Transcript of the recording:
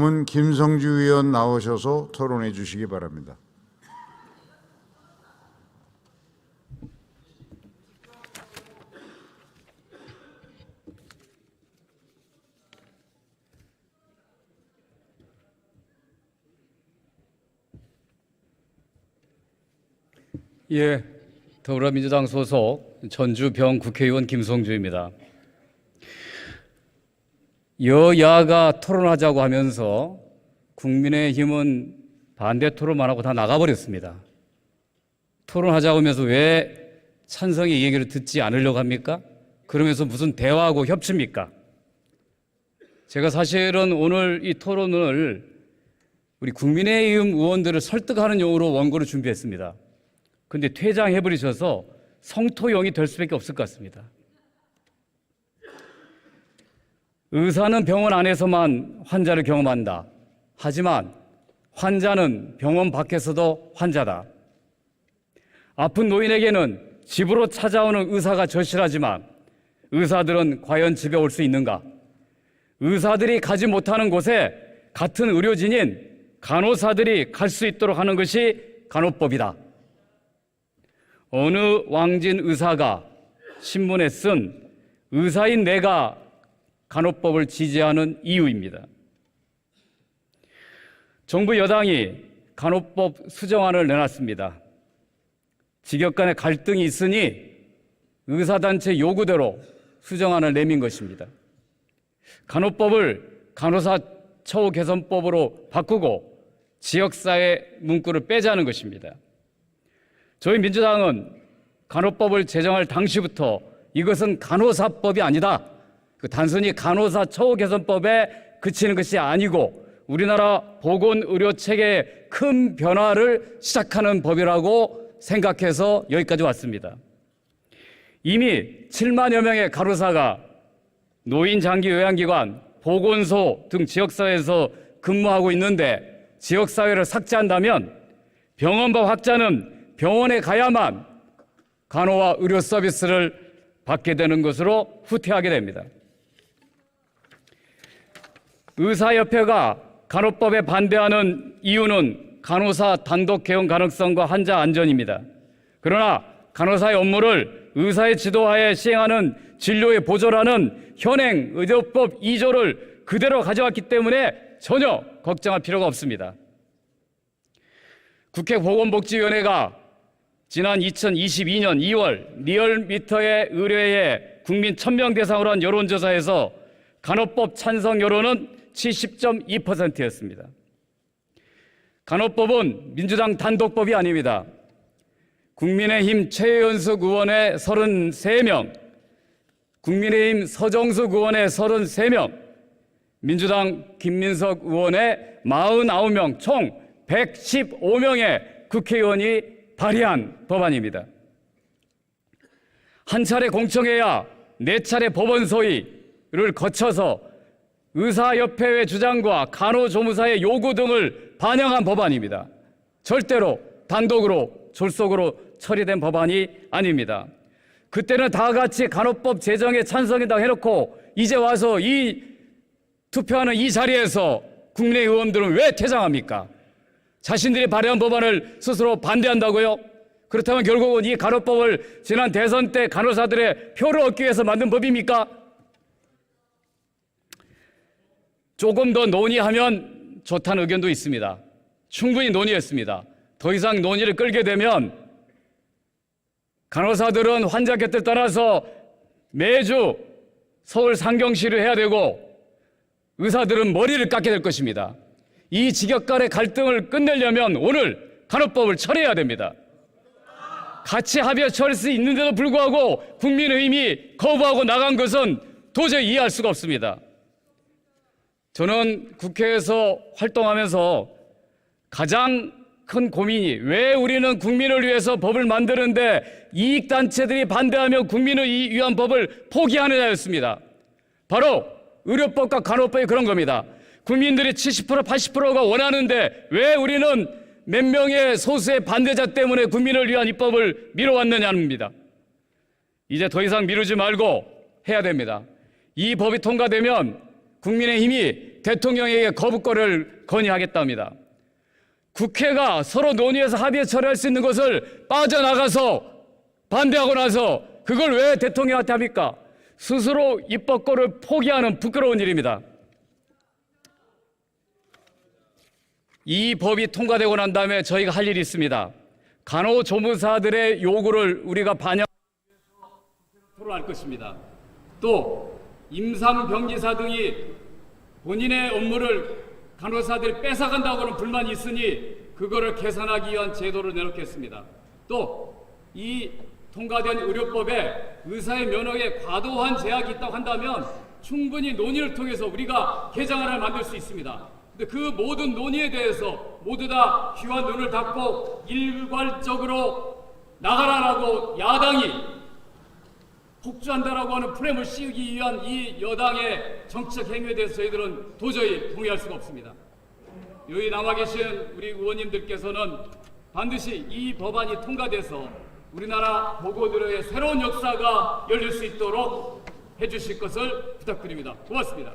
고문 김성주 의원 나오셔서 토론해 주시기 바랍니다. 예, 더불어민주당 소속 전주병 국회의원 김성주입니다. 여야가 토론하자고 하면서 국민의힘은 반대 토론만 하고 다 나가버렸습니다. 토론하자고 하면서 왜 찬성의 얘기를 듣지 않으려고 합니까? 그러면서 무슨 대화하고 협치입니까? 제가 사실은 오늘 이 토론을 우리 국민의힘 의원들을 설득하는 용으로 원고를 준비했습니다. 근데 퇴장해버리셔서 성토용이 될 수밖에 없을 것 같습니다. 의사는 병원 안에서만 환자를 경험한다. 하지만 환자는 병원 밖에서도 환자다. 아픈 노인에게는 집으로 찾아오는 의사가 절실하지만 의사들은 과연 집에 올 수 있는가? 의사들이 가지 못하는 곳에 같은 의료진인 간호사들이 갈 수 있도록 하는 것이 간호법이다. 어느 왕진 의사가 신문에 쓴 의사인 내가 간호법을 지지하는 이유입니다. 정부 여당이 간호법 수정안을 내놨습니다. 직역 간의 갈등이 있으니 의사단체 요구대로 수정안을 내민 것입니다. 간호법을 간호사 처우 개선법으로 바꾸고 지역사회 문구를 빼자는 것입니다. 저희 민주당은 간호법을 제정할 당시부터 이것은 간호사법이 아니다. 단순히 간호사 처우 개선법에 그치는 것이 아니고 우리나라 보건의료체계의 큰 변화를 시작하는 법이라고 생각해서 여기까지 왔습니다. 이미 7만여 명의 간호사가 노인장기요양기관, 보건소 등 지역사회에서 근무하고 있는데 지역사회를 삭제한다면 병원법 확자는 병원에 가야만 간호와 의료 서비스를 받게 되는 것으로 후퇴하게 됩니다. 의사협회가 간호법에 반대하는 이유는 간호사 단독 개원 가능성과 환자 안전입니다. 그러나 간호사의 업무를 의사의 지도하에 시행하는 진료의 보조라는 현행 의료법 2조를 그대로 가져왔기 때문에 전혀 걱정할 필요가 없습니다. 국회 보건복지위원회가 지난 2022년 2월 리얼미터의 의뢰에 국민 1000명 대상으로 한 여론조사에서 간호법 찬성 여론은 70.2%였습니다. 간호법은 민주당 단독법이 아닙니다. 국민의힘 최연숙 의원의 33명, 국민의힘 서정숙 의원의 33명, 민주당 김민석 의원의 49명, 총 115명의 국회의원이 발의한 법안입니다. 한 차례 공청회야 4차례 법원 소위를 거쳐서 의사협회의 주장과 간호조무사의 요구 등을 반영한 법안입니다. 절대로 단독으로 졸속으로 처리된 법안이 아닙니다. 그때는 다 같이 간호법 제정에 찬성한다고 해놓고 이제 와서 이 투표하는 이 자리에서 국민의 의원들은 왜 퇴장합니까? 자신들이 발의한 법안을 스스로 반대한다고요? 그렇다면 결국은 이 간호법을 지난 대선 때 간호사들의 표를 얻기 위해서 만든 법입니까? 조금 더 논의하면 좋다는 의견도 있습니다. 충분히 논의했습니다. 더 이상 논의를 끌게 되면 간호사들은 환자 곁을 떠나서 매주 서울 상경실을 해야 되고 의사들은 머리를 깎게 될 것입니다. 이 직역 간의 갈등을 끝내려면 오늘 간호법을 처리해야 됩니다. 같이 합의해 처리할 수 있는데도 불구하고 국민의힘이 거부하고 나간 것은 도저히 이해할 수가 없습니다. 저는 국회에서 활동하면서 가장 큰 고민이 왜 우리는 국민을 위해서 법을 만드는데 이익단체들이 반대하며 국민을 위한 법을 포기하느냐였습니다. 바로 의료법과 간호법이 그런 겁니다. 국민들이 70% 80%가 원하는데 왜 우리는 몇 명의 소수의 반대자 때문에 국민을 위한 입법을 미뤄왔느냐입니다. 이제 더 이상 미루지 말고 해야 됩니다. 이 법이 통과되면 국민의힘이 대통령에게 거부권을 건의하겠답니다. 국회가 서로 논의해서 합의해 처리할 수 있는 것을 빠져나가서 반대하고 나서 그걸 왜 대통령한테 합니까? 스스로 입법권을 포기하는 부끄러운 일입니다. 이 법이 통과되고 난 다음에 저희가 할 일이 있습니다. 간호조무사들의 요구를 우리가 반영해서 토론할 것입니다. 또 임상병기사 등이 본인의 업무를 간호사들이 뺏어간다고는 불만이 있으니 그거를 개선하기 위한 제도를 내놓겠습니다. 또 이 통과된 의료법에 의사의 면허에 과도한 제약이 있다고 한다면 충분히 논의를 통해서 우리가 개정안을 만들 수 있습니다. 근데 그 모든 논의에 대해서 모두 다 귀와 눈을 닫고 일괄적으로 나가라라고 야당이 폭주한다라고 하는 프레임을 씌우기 위한 이 여당의 정책 행위에 대해서 저희들은 도저히 동의할 수가 없습니다. 여기 남아 계신 우리 의원님들께서는 반드시 이 법안이 통과돼서 우리나라 보건의료의 새로운 역사가 열릴 수 있도록 해주실 것을 부탁드립니다. 고맙습니다.